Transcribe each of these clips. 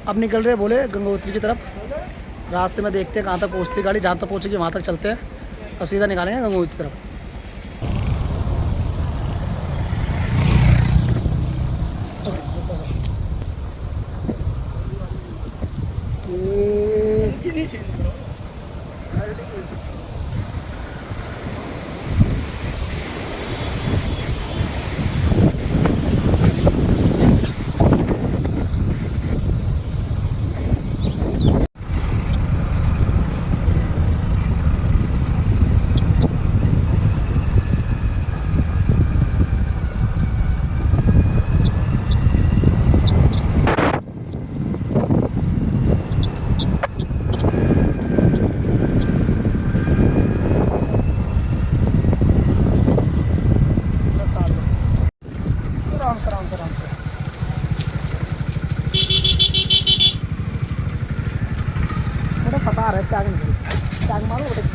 अब निकल रहे बोले गंगोत्री की तरफ। रास्ते में देखते हैं कहाँ तक पहुँचती गाड़ी, जहाँ तक पहुँचेगी वहाँ तक चलते हैं। अब सीधा निकालेंगे गंगोत्री की तरफ। फंसा रहा है त्याग नहीं, त्याग मारो बेटे।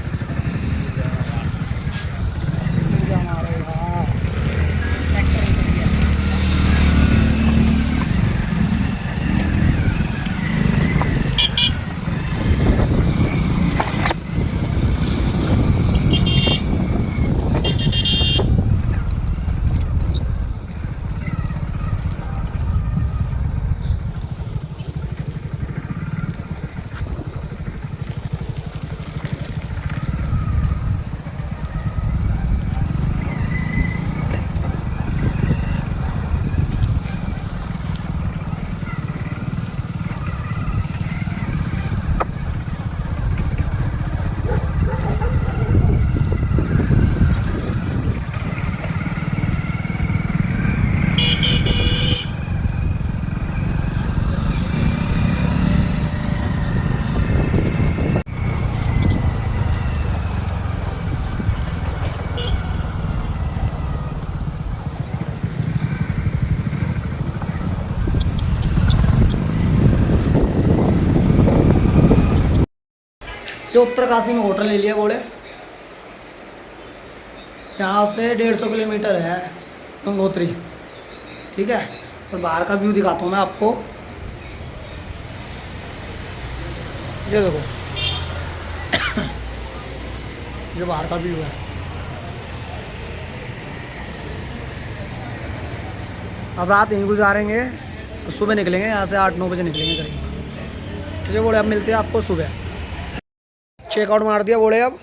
ये उत्तरकाशी में होटल ले लिया बोले। यहाँ से 150 किलोमीटर है गंगोत्री, ठीक है। और बाहर का व्यू दिखाता हूँ मैं आपको। ये देखो ये बाहर का व्यू है। अब रात यहीं गुजारेंगे और सुबह निकलेंगे यहाँ से, 8-9 बजे निकलेंगे करीब, ठीक है बोले। अब मिलते हैं आपको सुबह। चेकआउट मार दिया बोले। अब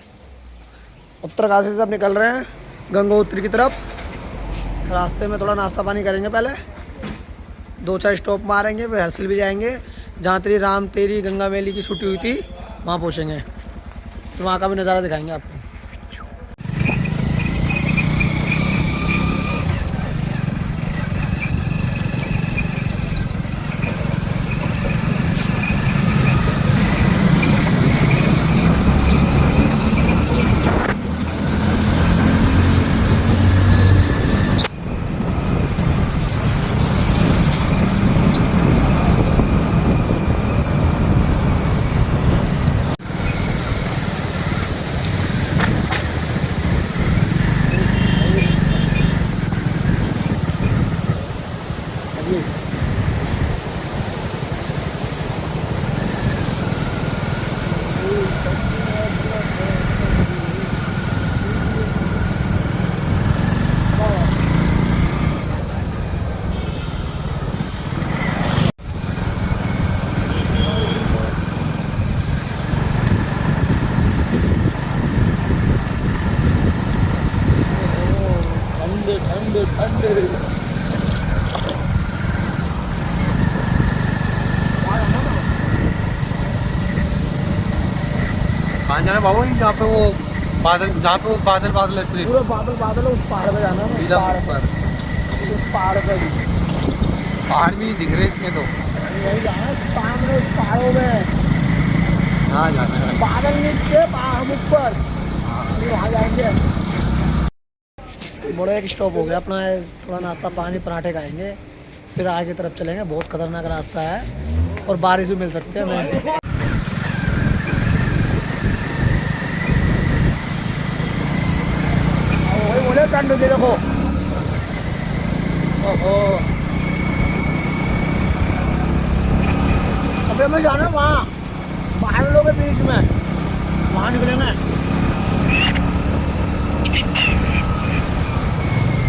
उत्तरकाशी से अब निकल रहे हैं गंगोत्री की तरफ। रास्ते में थोड़ा नाश्ता पानी करेंगे, पहले 2-4 स्टॉप मारेंगे, फिर हर्सिल भी जाएंगे जहाँ तेरी राम तेरी गंगा मैली की शूटिंग हुई थी, वहाँ पहुँचेंगे। तो वहाँ का भी नज़ारा दिखाएंगे आपको। कहाँ जाना बाबू? जहाँ पे वो बादल, जहाँ पे वो बादल बादल है, सिर्फ पूरा बादल बादल है, उस पहाड़ पे जाना है। पहाड़ पर, उस पहाड़ पे भी पहाड़ भी नहीं दिख रहे इसमें तो। यही जाना है सामने उस पहाड़ों में। हाँ जाना है। बादल नीचे पहाड़ ऊपर, वहाँ जाएंगे। बड़ा एक स्टॉप हो गया अपना, थोड़ा नाश्ता पानी पराठे खाएंगे, फिर आगे तरफ चलेंगे। बहुत खतरनाक रास्ता है और बारिश भी मिल सकती है हमें। बोले कंड दे देखो। ओहो अभी हमें जाना है वहाँ बाहर लोगों के बीच में, वहाँ निकलेंगे।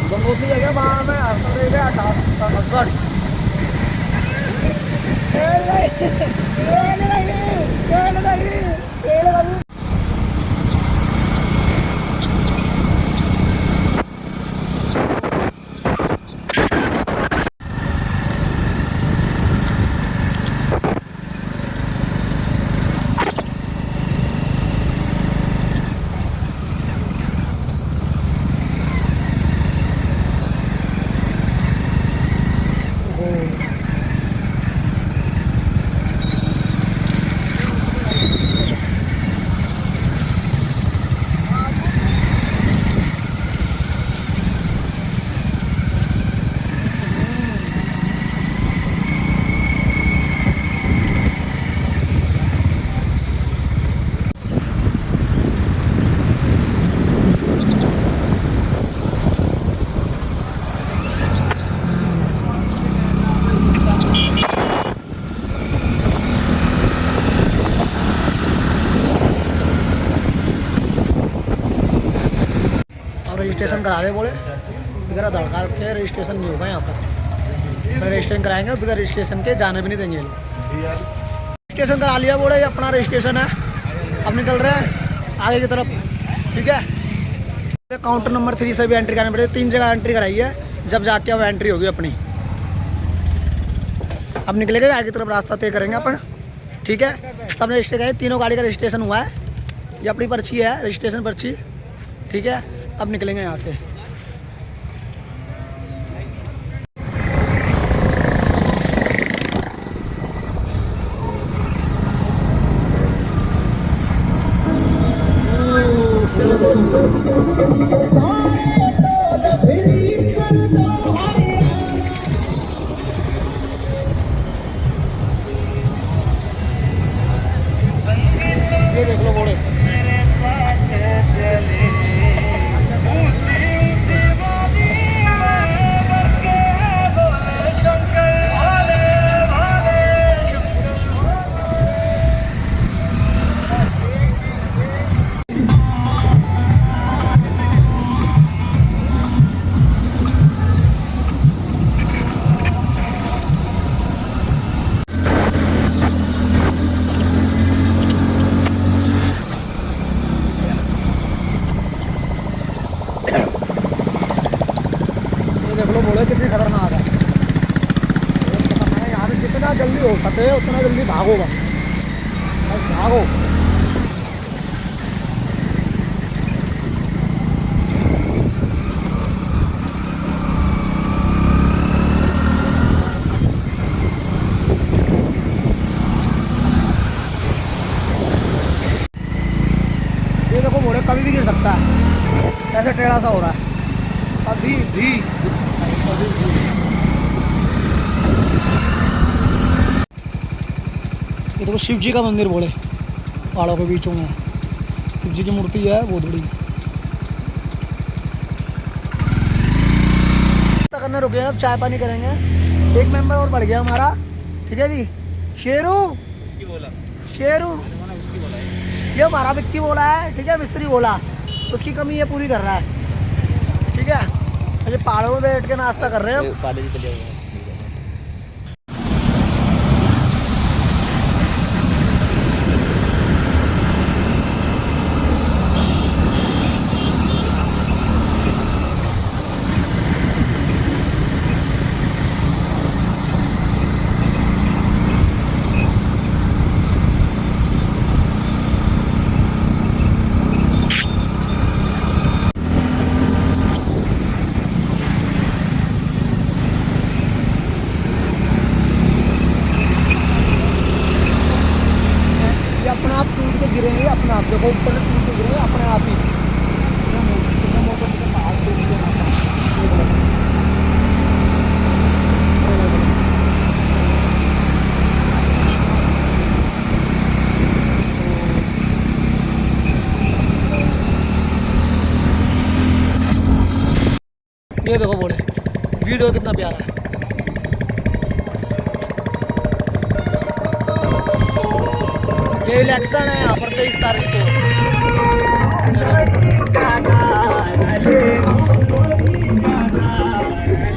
गंगोत्री जगह वहाँ में हसगढ़। रजिस्ट्रेशन करा दे बोले, बिगड़ा धड़का के रजिस्ट्रेशन नहीं होगा यहाँ पर। रजिस्ट्रेशन कराएंगे और बिगड़ रजिस्ट्रेशन के जाने भी नहीं देंगे लोग। रजिस्ट्रेशन करा लिया बोले, ये अपना रजिस्ट्रेशन है। अब निकल रहे हैं आगे की तरफ, ठीक है। काउंटर नंबर 3 से भी एंट्री करानी पड़ेगी, 3 जगह एंट्री कराई है, जब जाके अब एंट्री होगी अपनी। अब निकलेंगे आगे की तरफ, रास्ता तय करेंगे अपन, ठीक है। सब रजिस्ट्रेशन है, तीनों गाड़ी का रजिस्ट्रेशन हुआ है, ये अपनी पर्ची है, रजिस्ट्रेशन पर्ची, ठीक है। अब निकलेंगे यहाँ से। ये देख लो घोड़े। देख लो बोले कितनी खतरनाक है। यहाँ से जितना जल्दी हो सके उतना जल्दी भागो, बस भागो। ये देखो बोले कभी भी गिर सकता है, कैसे टेढ़ा सा हो रहा है अभी भी। ये देखो शिव जी का मंदिर बोले, पहाड़ों के बीचों में शिव जी की मूर्ति है बहुत बड़ी। करने रुके, अब चाय पानी करेंगे। एक मेंबर और बढ़ गया हमारा, ठीक है जी। शेरू शेरू ये हमारा विक्की बोला है, ठीक है। मिस्त्री बोला, उसकी कमी ये पूरी कर रहा है, ठीक है। ये पहाड़ों में बैठ के नाश्ता कर रहे हैं। अपने आप टूट के गिरेंगे, अपने आप देखो ऊपर से टूट के गिरेंगे अपने आप ही। ये देखो बोले वीडियो कितना प्यारा है। ये इलेक्शन है यहाँ पर 23 तारीख को।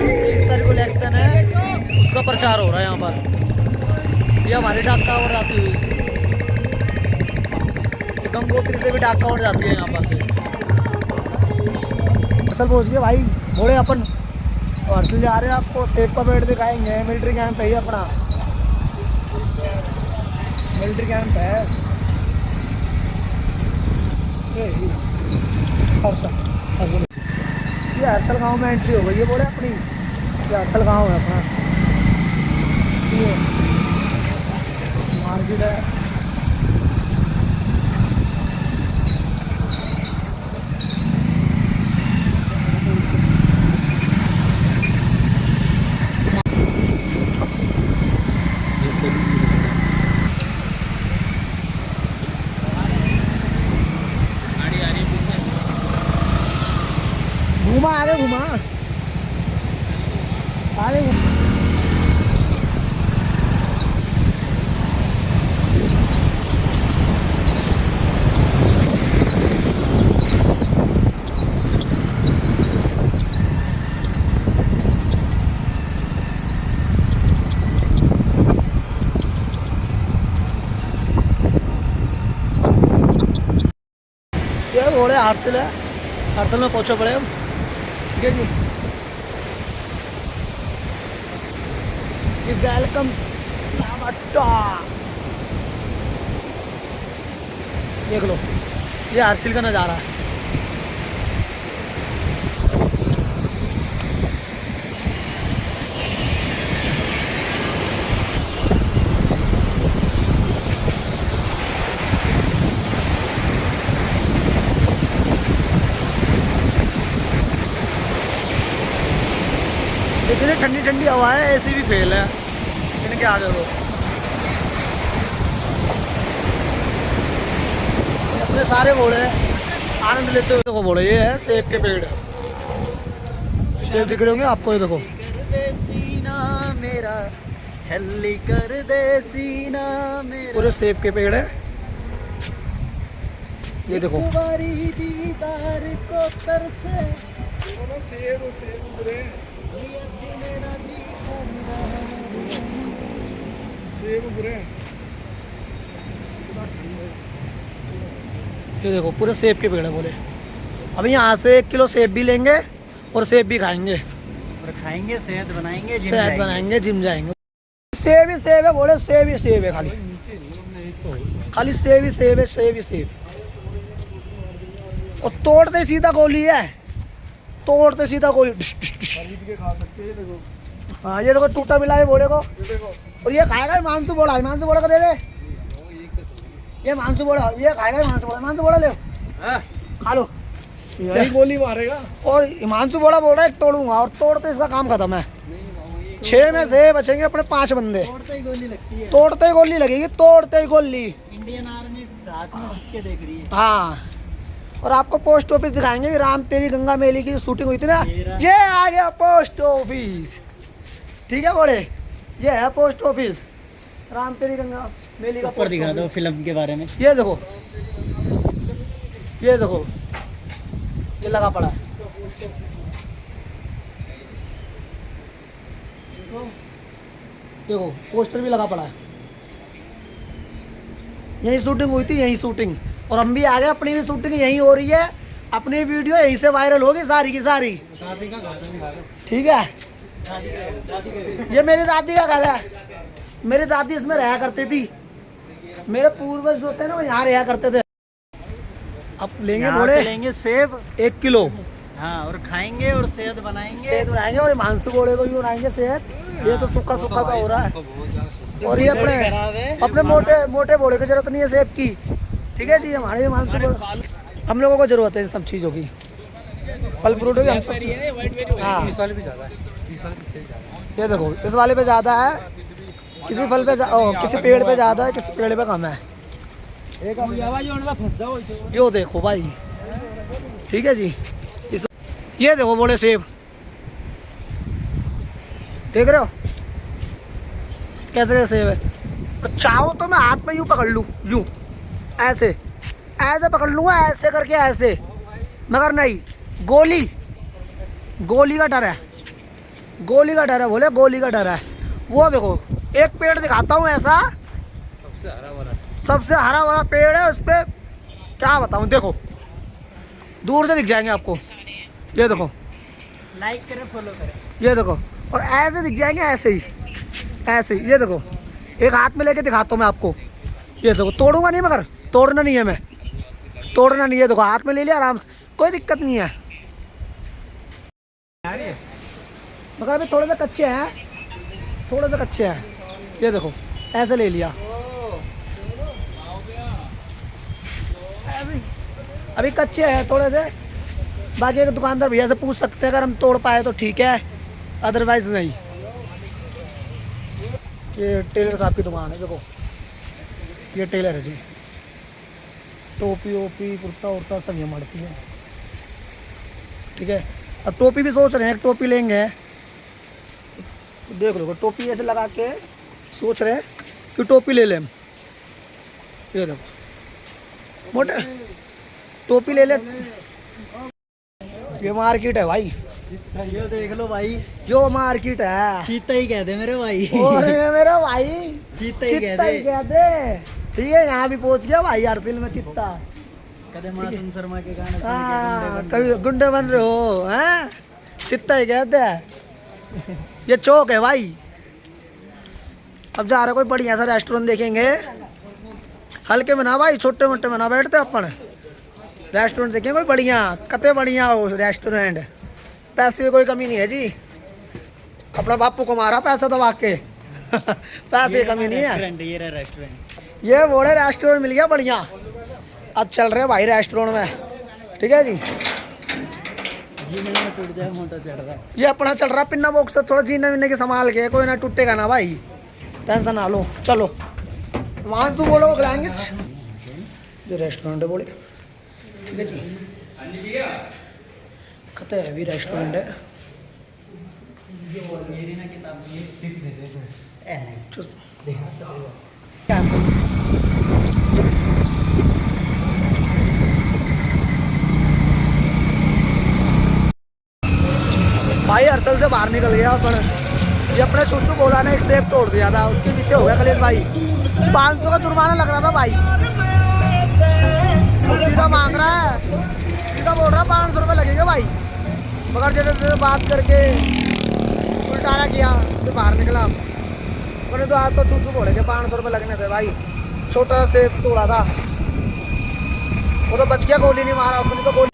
23 तारीख को इलेक्शन है, उसका प्रचार हो रहा है यहाँ पर। ये हमारी डाक टावर आती हुई, गंगोत्री से भी डाक टावर जाती है यहाँ पर से। असल पहुँच गए भाई घोड़े अपन, और से जा रहे हैं, आपको सेट का पेड़ दिखाएंगे। मिलिट्री कैंप है ये अपना, मिलिट्री कैंप है ये हरसल गांव में एंट्री हो गई है बोले अपनी। ये हरसल गांव है अपना, ये मार्केट है। घुमा आगे, घुमा आगे ये घोड़े हरसल है, हरसल में पहुँचे पड़े हम। ठीक है जी, ये वेलकम देख लो, ये हरसिल का नज़ारा है। इतनी ठंडी ठंडी हवा है, एसी भी फेल है इनके आगे। तो अपने सारे घोड़े आनंद लेते हुए देखो घोड़े। ये है सेब के पेड़, सेब दिख रहे होंगे आपको, ये देखो। सीना मेरा छल्ली कर दे सीना मेरा, पूरे सेब के पेड़ है ये देखो। दीदार को तरसे सेब पूरे सेब पूरे, ये देखो पूरे सेब के पेड़ है बोले। अभी यहाँ से 1 किलो सेब भी लेंगे और सेब भी खाएंगे और खाएंगे, सेहत बनाएंगे, सेहत बनाएंगे, जिम जाएंगे। सेब ही सेब है बोले, सेब ही सेब है, खाली खाली सेब ही सेब है, सेब ही सेब। और तोड़ते सीधा गोली है, तोड़ते सीधा गोली खरीद के खा सकते हैं। देखो हाँ, ये देखो टूटा मिला है बोले को, और ये खाएगा हिमांशु बोला, हिमांशु बोला को दे दे। ये मानसू बोला, ये खाएगा हिमांशु बोला ले खा लो, यही गोली मारेगा। और हिमांशु बोला बोल रहा है तोड़ूंगा, और तोड़ते इसका काम खत्म है। 6 में से बचेंगे अपने 5 बंदे। तोड़ते ही गोली लगती है, तोड़ते ही गोली लगेगी, तोड़ते ही गोली। इंडियन आर्मी घास में रख के देख रही है। हाँ, और आपको पोस्ट ऑफिस दिखाएंगे कि राम तेरी गंगा मेली की शूटिंग हुई थी ना, ये आ गया पोस्ट ऑफिस। ठीक है बोले, ये है पोस्ट ऑफिस, राम तेरी गंगा मेली का ऊपर दिखा दो फिल्म के बारे में। ये देखो, ये देखो, ये लगा पड़ा है। देखो पोस्टर भी लगा पड़ा है। यही शूटिंग हुई थी, यही शूटिंग, और हम भी आ गए, अपनी भी शूटिंग यहीं हो रही है। अपनी वीडियो यहीं से वायरल होगी सारी की सारी। ठीक है, ये मेरी दादी का घर है, मेरी दादी इसमें रहा करती थी। मेरे पूर्वज जो थे ना वो यहाँ रहा करते थे। अब लेंगे बोले, लेंगे सेब 1 किलो, हाँ, और खाएंगे और सेहत बनाएंगे, सेहत बनाएंगे, और हिमांशु घोड़े को भी बनाएंगे सेहत। ये तो सूखा सूखा सा हो रहा है, और ये अपने मोटे मोटे घोड़े की जरूरत नहीं है सेब की। ठीक है जी, हमारे हिमांशु हम लोगों को जरूरत है इन सब चीज़ों की, फल फ्रूटों की। हम सब हाँ, ये देखो इस वाले पे ज़्यादा है, किसी फल पे किसी पेड़ पे ज़्यादा है, किसी पेड़ पे कम है। यो देखो भाई, ठीक है जी। ये देखो बोले सेब, देख रहे हो कैसे कैसे सेब है। तो चाहो तो मैं हाथ में यूँ पकड़ लूँ, यूँ ऐसे ऐसे पकड़ लूँगा, ऐसे करके ऐसे, मगर नहीं, गोली गोली का डर है, गोली का डर है, बोले गोली का डर है। वो देखो एक पेड़ दिखाता हूँ ऐसा, सबसे हरा भरा पेड़ है, उस पर क्या बताऊँ, देखो दूर से दिख जाएंगे आपको, ये देखो, लाइक करें, फॉलो करें। ये देखो, और ऐसे दिख जाएंगे, ऐसे ही, ऐसे ही, ये देखो, एक हाथ में लेके दिखाता हूँ मैं आपको, ये देखो, तोड़ूंगा नहीं, मगर तोड़ना नहीं है, मैं तोड़ना नहीं है, देखो हाथ में ले लिया आराम से, कोई दिक्कत नहीं है, मगर अभी थोड़े से कच्चे हैं, थोड़े से कच्चे हैं, ये देखो ऐसे ले लिया, ऐसे ही। अभी कच्चे हैं थोड़े से, बाकी एक दुकानदार भैया से पूछ सकते हैं, अगर हम तोड़ पाए तो ठीक है, अदरवाइज नहीं। ये टेलर साहब की दुकान है, देखो ये टेलर है जी, टोपी वोपी कुर्ता उर्ता सब ये मड़ती है, ठीक है। अब टोपी भी सोच रहे हैं, एक टोपी लेंगे, तो देख लो टोपी ऐसे लगा के सोच रहे हैं कि टोपी ले लें, ये देखो मोटे टोपी ले ले, ये मार्केट है भाई, ये देख लो भाई, जो मार्केट है, चीता ही कहते मेरे भाई। और ये मेरा भाई चीता ही चित्ता ही कहते, ठीक है, यहाँ भी पहुँच गया भाई, हरसिल में चित्ता, कदे मासूम शर्मा के गाने सुन के हाँ, गुंडे बन कभी गुंडे बन रहे हो हैं, चित्ता ही कहते हैं, ये चौक है भाई। अब जा रहे कोई बढ़िया सा रेस्टोरेंट देखेंगे, हल्के में ना भाई, छोटे मोटे में ना बैठते अपन, रेस्टोरेंट देखेंगे कोई बढ़िया, कते बढ़िया हो रेस्टोरेंट, पैसे की कोई कमी नहीं है जी, अपना बापू को मारा पैसा दबा के पैसे की कमी नहीं है। ये रहा रेस्टोरेंट, ये बोले रेस्टोरेंट मिल गया बढ़िया, अब चल रहे भाई रेस्टोरेंट में, ठीक है जी। जीने में टूट जाए मोटा चढ़ रहा है। ये अपना चल रहा पिन्ना बॉक्स, थोड़ा जीने वीने के संभाल के, कोई ना टूटेगा ना भाई, टेंशन ना लो। चलो मानसू बोलो वो खिलाएंगे, ये रेस्टोरेंट है बोले, ठीक है जी, कते हैवी रेस्टोरेंट है। भाई हरसल से बाहर निकल गया अपन, ये अपने चूचू बोला ने एक सेब तोड़ दिया था, उसके पीछे हो गया कलेश भाई, 500 का जुर्माना लग रहा था भाई, वो सीधा मांग रहा है, सीधा बोल रहा 500 रुपये लगेंगे भाई, मगर जैसे जैसे बात करके उल्टाना किया तो बाहर निकला, मैंने तो आज तो चूचू बोले के 500 रुपये लगने थे भाई, छोटा सा सेब तोड़ा था, वो तो बच गया, गोली नहीं मारा उसने, तो गोली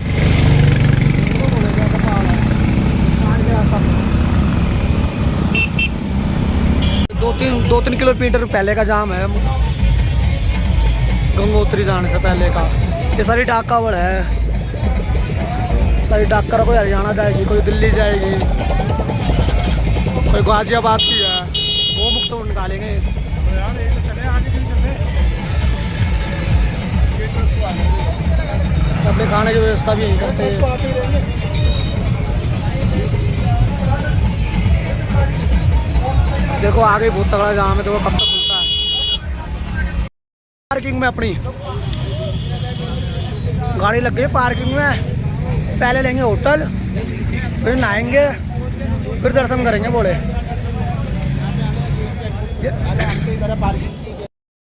दो तीन किलोमीटर पहले का जाम है, गंगोत्री जाने से पहले का। ये सारी डाकावड़ है, सारी डाकर, कोई हरियाणा जाएगी, कोई दिल्ली जाएगी, कोई गाजियाबाद की है, वो मुख से निकालेंगे। अपने खाने की व्यवस्था भी यहीं करते हैं। देखो आगे बहुत तगड़ा जाम है, देखो कब तक खुलता है। पार्किंग में अपनी गाड़ी लग गई पार्किंग में, पहले लेंगे होटल, फिर नहाएंगे, फिर दर्शन करेंगे बोले,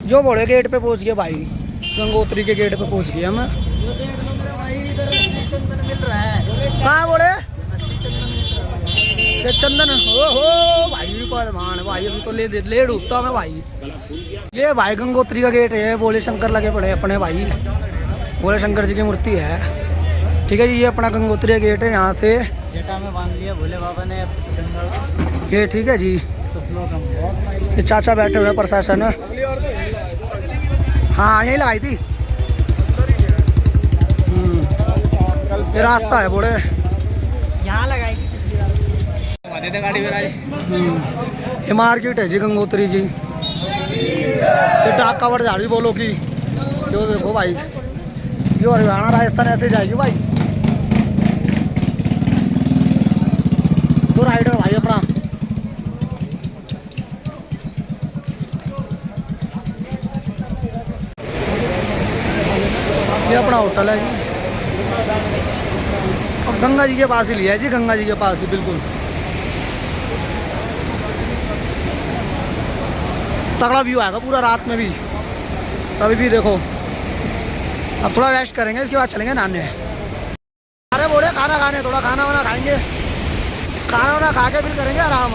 जो बोले गेट पे पहुंच गए भाई, गंगोत्री के गेट पे पहुंच गए हम। कहाँ बोले ये चंदन, हो भाई परमान भाई, अभी तो ले डूबता मैं भाई। ये भाई गंगोत्री का गेट है, भोले शंकर लगे पड़े अपने भाई, भोले शंकर जी की मूर्ति है, ठीक है जी। ये अपना गंगोत्री का गेट है, यहाँ से जटा में बांध लिया भोले बाबा ने गंगा, ये ठीक है जी। तो ये चाचा बैठे हुए प्रशासन, हाँ यही लगाई थी, ये रास्ता है बोले, यहाँ लगाएगी। ये मार्केट है जी गंगोत्री की, ये डाकावड़ जा रही बोलो की, जो देखो भाई, ये हरियाणा राजस्थान ऐसे जाएगी भाई, तो राइडर भाई अपना। ये अपना होटल है जी, और गंगा जी के पास ही लिया है जी, गंगा जी के पास ही बिल्कुल। तगड़ा व्यू आएगा पूरा रात में भी, कभी भी देखो। अब थोड़ा रेस्ट करेंगे, इसके बाद चलेंगे नहाने। अरे बोले खाना खाने, थोड़ा खाना वाना खाएंगे, खाना वाना खा के फिर करेंगे आराम।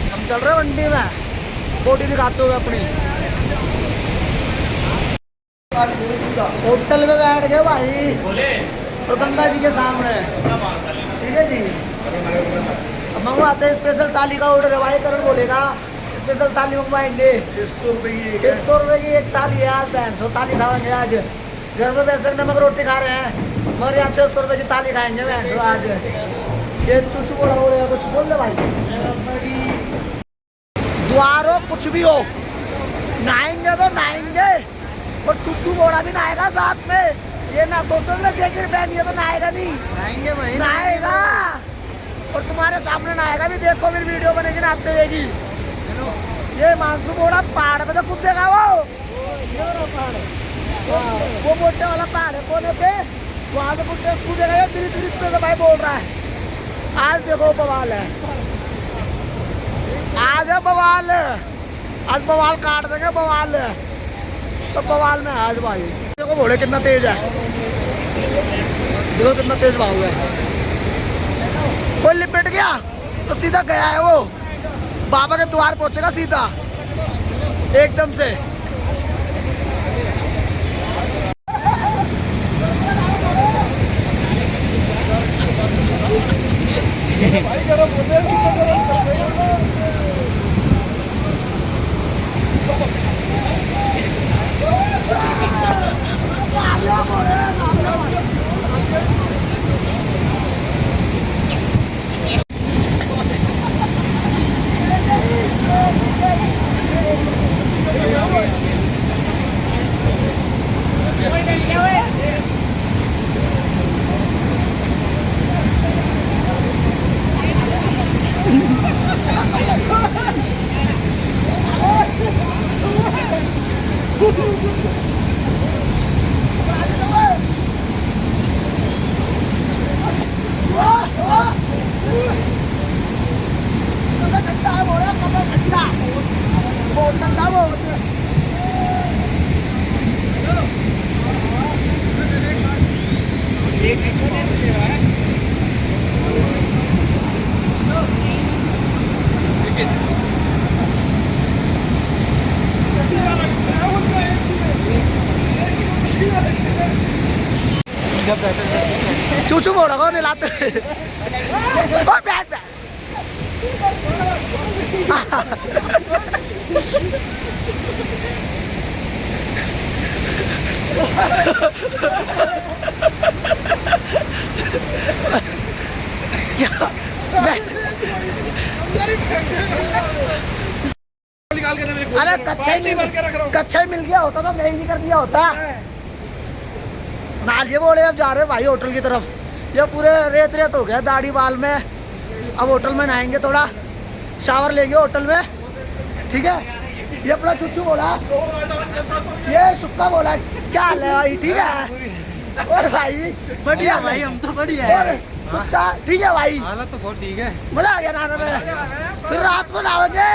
हम चल रहे हैं मंडी में, बोटी दिखाते हुए अपनी। होटल में बैठ गए भाई, और गंगा जी के सामने, ठीक है जी। अब मंगवाते हैं स्पेशल थाली का ऑर्डर है भाई, करण बोलेगा स्पेशल थाली मंगवाएंगे। 600 रुपये की, 600 रुपये की एक थाली है आज, बहन तो थाली खाएंगे आज। घर में वैसे नमक रोटी खा रहे हैं, मगर यहाँ 600 रुपये की थाली खाएंगे बहन तो आज। ये चूचू बोला बोल रहे, कुछ बोल दे भाई। द्वारों कुछ भी हो, नहाएंगे तो नहाएंगे, और चूचू बोला भी नहाएगा साथ में। ये ना सोचो ना जैकेट पहनिए तो नहाएगा नहीं, नहाएंगे भाई, नहाएगा, और तुम्हारे सामने नहाएगा भी। देखो फिर वीडियो बनेगी नहाते हुए की। ये मानसून बोला पहाड़ पे तो कूदेगा वो, वो मोटे वाला पहाड़ है कोने पे, वहाँ से कूदेगा। ये ब्रिज ब्रिज पे तो भाई बोल रहा है। आज देखो बवाल है, आज है बवाल, आज बवाल काट देंगे, बवाल सब बवाल में आज भाई। देखो घोड़े कितना तेज है, देखो कितना तेज भाग है। कोई लिपट गया तो सीधा गया है वो, बाबा के द्वार पहुंचेगा सीधा एकदम से। चूचू बोला को लाते बैठ बैठ। अरे कच्चा ही मिल गया होता तो मैं ही नहीं कर दिया होता। नाल ये बोले अब जा रहे भाई होटल की तरफ, ये पूरे रेत रेत हो गया दाढ़ी बाल में। अब होटल में नहाएंगे, थोड़ा शावर लेंगे होटल में, ठीक है। ये अपना चुच्चू बोला, ये सुक्का बोला, क्या हाल है भाई, ठीक है। और भाई बढ़िया भाई, हम तो बढ़िया है। सुच्चा ठीक है भाई, हालत तो बहुत ठीक है, मजा आ गया नहाने में। फिर रात को नहाओगे,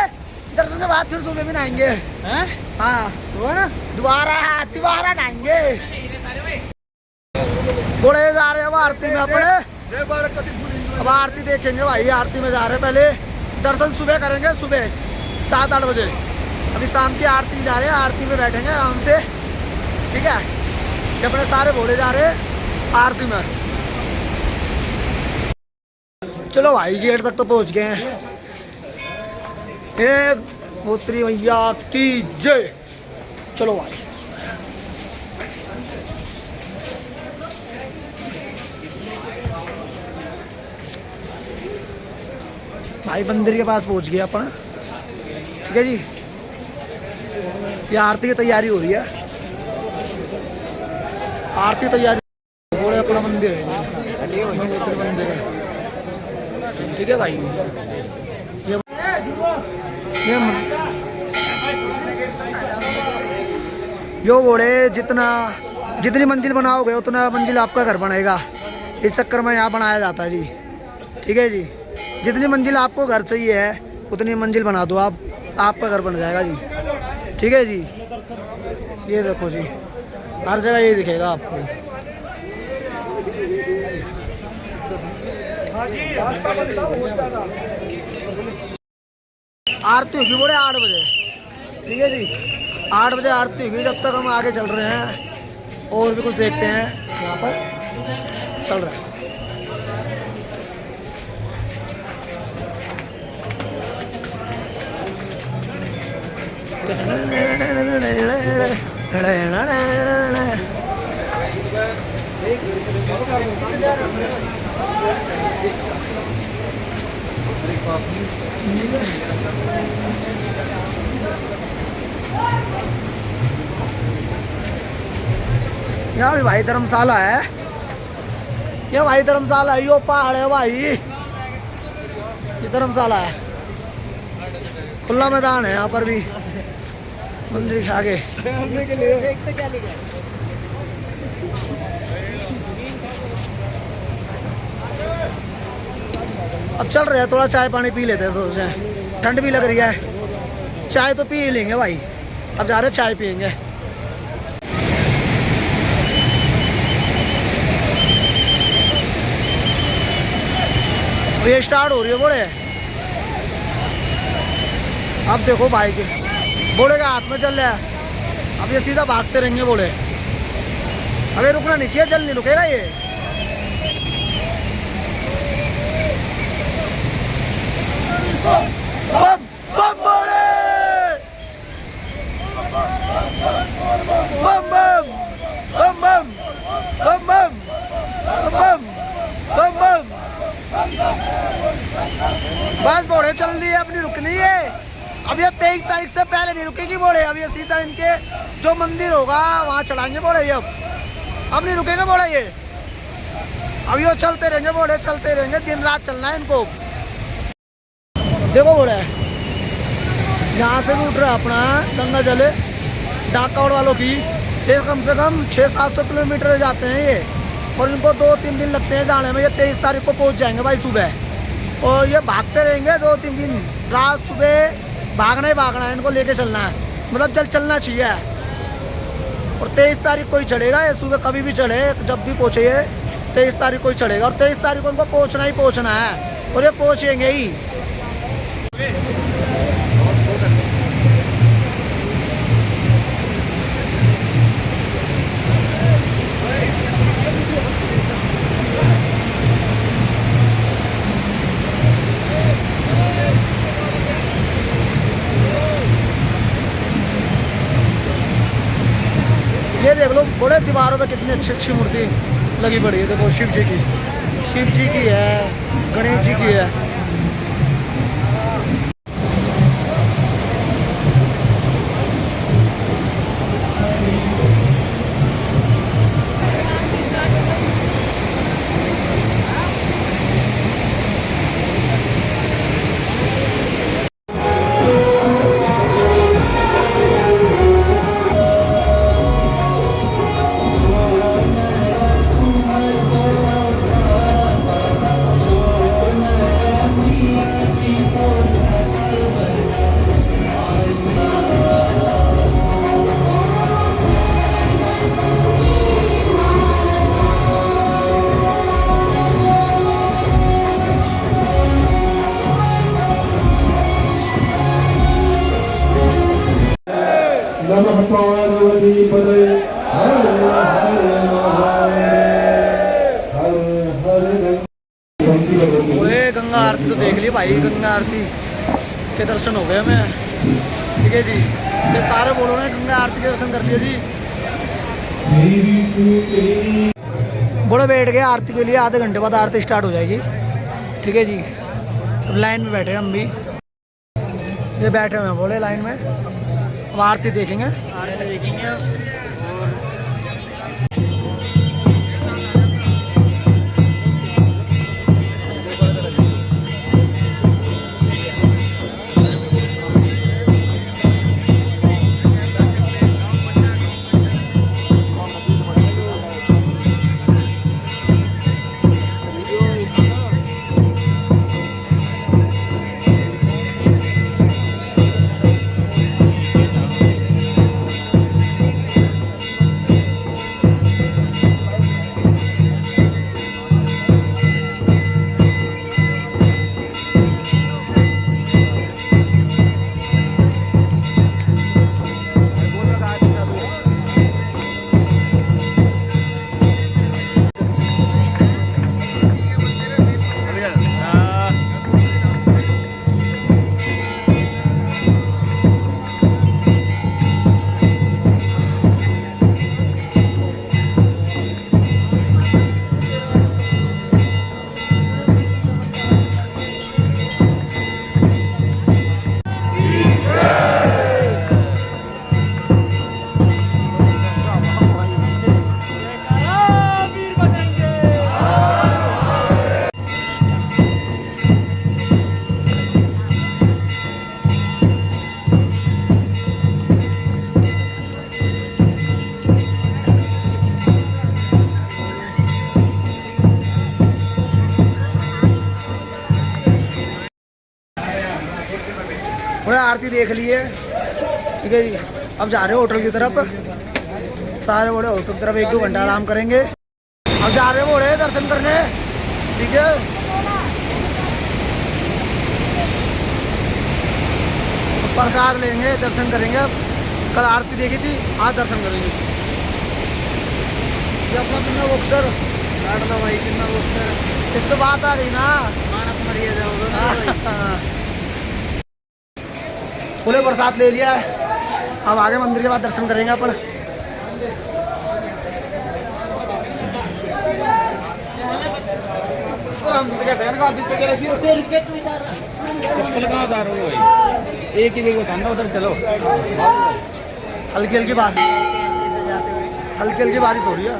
दर्शन के बाद फिर सुबह भी नहाएंगे। हाँ दोबारा नहाएंगे। घोड़े जा रहे हैं अब आरती में अपने, अब आरती देखेंगे भाई। आरती में जा रहे हैं, पहले दर्शन सुबह करेंगे, सुबह 7-8 बजे। अभी शाम की आरती जा रहे हैं, आरती में बैठेंगे आराम से, ठीक है। ये अपने सारे घोड़े जा रहे हैं आरती में। चलो भाई गेट तक तो पहुंच गए हैं। मोत्री मैया की जय। चलो भाई भाई मंदिर के पास पहुंच गए अपन, ठीक है जी। ये आरती की तैयारी हो रही है, आरती तैयारी हो रही है। अपना मंदिर है, मंदिर है, ठीक है भाई। यो बोले जितनी मंजिल बनाओगे उतना मंजिल आपका घर बनेगा। इस चक्कर में यहाँ बनाया जाता है जी। ठीक है जी, जितनी मंजिल आपको घर चाहिए है उतनी मंजिल बना दो आप, आपका घर बन जाएगा जी। ठीक है जी, ये देखो जी, हर जगह ये दिखेगा आपको। आरती होगी बोले 8 बजे। ठीक है जी, 8 बजे आरती होगी। जब तक हम आगे चल रहे हैं और भी कुछ देखते हैं यहाँ पर चल रहा है। यहाँ भी भाई धर्मशाला है। ये भाई धर्मशाला है, यो पहाड़ है भाई, ये धर्मशाला है। खुला मैदान है यहाँ पर भी, मंदिर के आगे। अब चल रहे हैं, थोड़ा चाय पानी पी लेते हैं, सोच रहे हैं ठंड भी लग रही है। चाय तो पी लेंगे भाई, अब जा रहे हैं चाय पियेंगे। ये स्टार्ट हो रही है बोले। अब देखो भाई के बोले का हाथ में चल रहा है, अब ये सीधा भागते रहेंगे बोले। अबे रुकना नहीं चाहिए, जल्द नहीं रुकेगा ये। बम बम बोले, बम बम बम बम बम बम बम बम बम। बस बोले चल रही है, अपनी रुकनी है। अब ये 23 तारीख से पहले नहीं रुकेगी बोले। अब ये सीधा इनके जो मंदिर होगा वहाँ चढ़ाएंगे बोले। ये अब नहीं रुकेगा बोले ये। अब ये चलते रहेंगे बोले, चलते रहेंगे, दिन रात चलना है इनको। देखो बोले यहाँ से भी उठ रहा है अपना गंगा जल डाकौड़ वालों की। ये कम से कम 600-700 किलोमीटर जाते हैं ये, और इनको 2-3 दिन लगते हैं जाने में। ये 23 तारीख को पहुँच जाएंगे भाई सुबह, और ये भागते रहेंगे 2-3 दिन, रात सुबह भागना ही भागना है, इनको लेके चलना है, मतलब जल्द चलना चाहिए। और 23 तारीख को ही चढ़ेगा ये, सुबह कभी भी चढ़े, जब भी पहुँचे ये 23 तारीख को ही चढ़ेगा। और 23 तारीख को इनको पहुँचना ही पहुँचना है, और ये पहुँचेंगे ही। ये देख लो बड़े दीवारों पे कितनी अच्छी अच्छी मूर्ति लगी पड़ी है। देखो शिव जी की है, गणेश जी की है। नमः पार्वती पदे हर हर महादेव हर हर। ओए गंगा आरती तो देख ली भाई, गंगा आरती के दर्शन हो गए हमें। ठीक है जी, ये सारे बोलो ना गंगा आरती के दर्शन कर लिए जी। बड़े बैठ गए आरती के लिए, आधे घंटे बाद आरती स्टार्ट हो जाएगी। ठीक है जी, लाइन में बैठे हम भी, ये बैठे हुए हैं बोले लाइन में। अब आरती देखेंगे। आरती देख लिए, ठीक है जी। अब जा रहे हो होटल की तरफ, सारे बड़े होटल की तरफ 1-2 घंटा आराम करेंगे। अब जा रहे हो बड़े दर्शन करने, ठीक है। प्रसाद लेंगे, दर्शन करेंगे। अब कल आरती देखी थी, आज दर्शन करेंगे। ये अपना कितना बॉक्सर काटना भाई, कितना बॉक्सर, इससे बात आ गई ना, मानस मरिए जाओगे। पूरे प्रसाद ले लिया है, अब आगे मंदिर के बाद दर्शन करेंगे अपन। एक ही जगह उधर चलो। हल्की हल्की बारिश, हल्की हल्की बारिश हो रही है।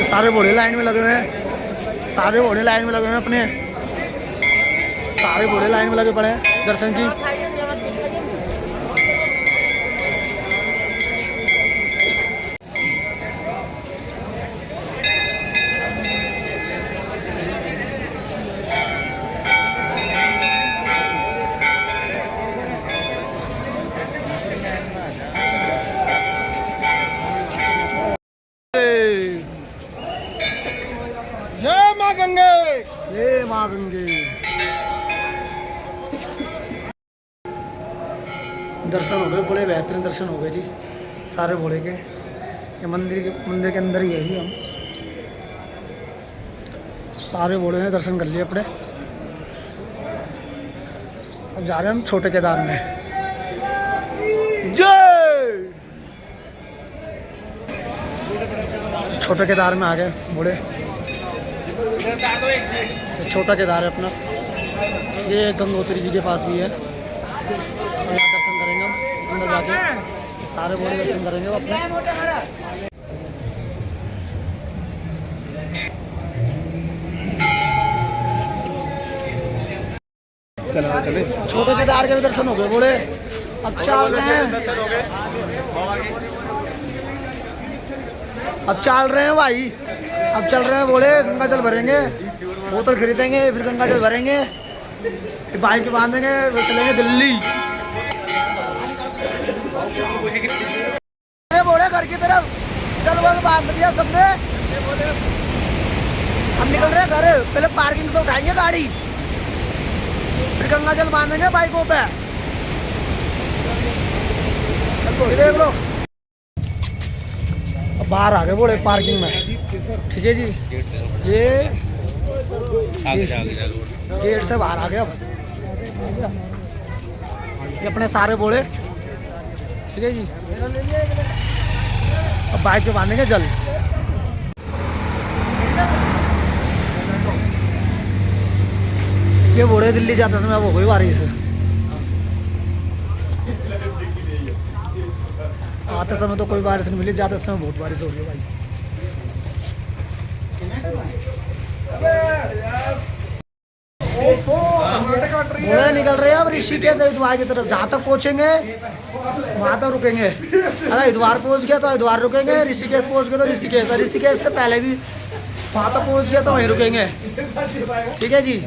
सारे घोड़े लाइन में लगे हुए हैं, सारे घोड़े लाइन में लगे हुए हैं अपने, सारे घोड़े लाइन में लगे पड़े हैं दर्शन की। जय मां गंगे। ये माँ गंगे। दर्शन हो गए, बड़े बेहतरीन दर्शन हो गए जी सारे भोले के। ये मंदिर के अंदर ही है भी। हम सारे भोले ने दर्शन कर लिए अपने। अब जा रहे हैं हम छोटे केदार में। जय। छोटे केदार में आ गए भोले। छोटा केदार है अपना, ये गंगोत्री जी के पास भी है। और यहाँ दर्शन करेंगे हम अंदर जाके, सारे बड़े दर्शन करेंगे वो अपने। छोटे केदार के भी दर्शन हो गए बड़े। अब चल रहे हैं, अब चल रहे हैं भाई, अब चल रहे हैं बोले। गंगा जल भरेंगे, बोतल खरीदेंगे, फिर गंगा जल भरेंगे, फिर बाइक बांधेंगे, फिर चलेंगे दिल्ली। बोले घर की तरफ चल, वो बांध लिया सबने। हम निकल रहे हैं घर, पहले पार्किंग से उठाएंगे गाड़ी, फिर गंगा जल बांधेंगे बाइकों पे। देख लो अब बाहर आ गए बोले पार्किंग में, ठीक है जी। ये गेट से बाहर आ गए। अब ये अपने सारे बोले, ठीक है जी। अब बाइक पे बांधेंगे जल। ये बोले दिल्ली जाते समय अब हो गई बारिश, आते समय तो कोई बारिश नहीं मिली, जाते समय बहुत बारिश हो रही है भाई। बोले निकल रहे हैं अब ऋषिकेश हरिद्वार की तरफ। जहाँ तक पहुँचेंगे वहाँ तक रुकेंगे। अगर हरिद्वार पहुँच गया तो हरिद्वार रुकेंगे, ऋषिकेश पहुँच गया तो ऋषिकेश, ऋषिकेश से पहले भी वहाँ तक पहुँच गया तो वहीं रुकेंगे, ठीक है जी।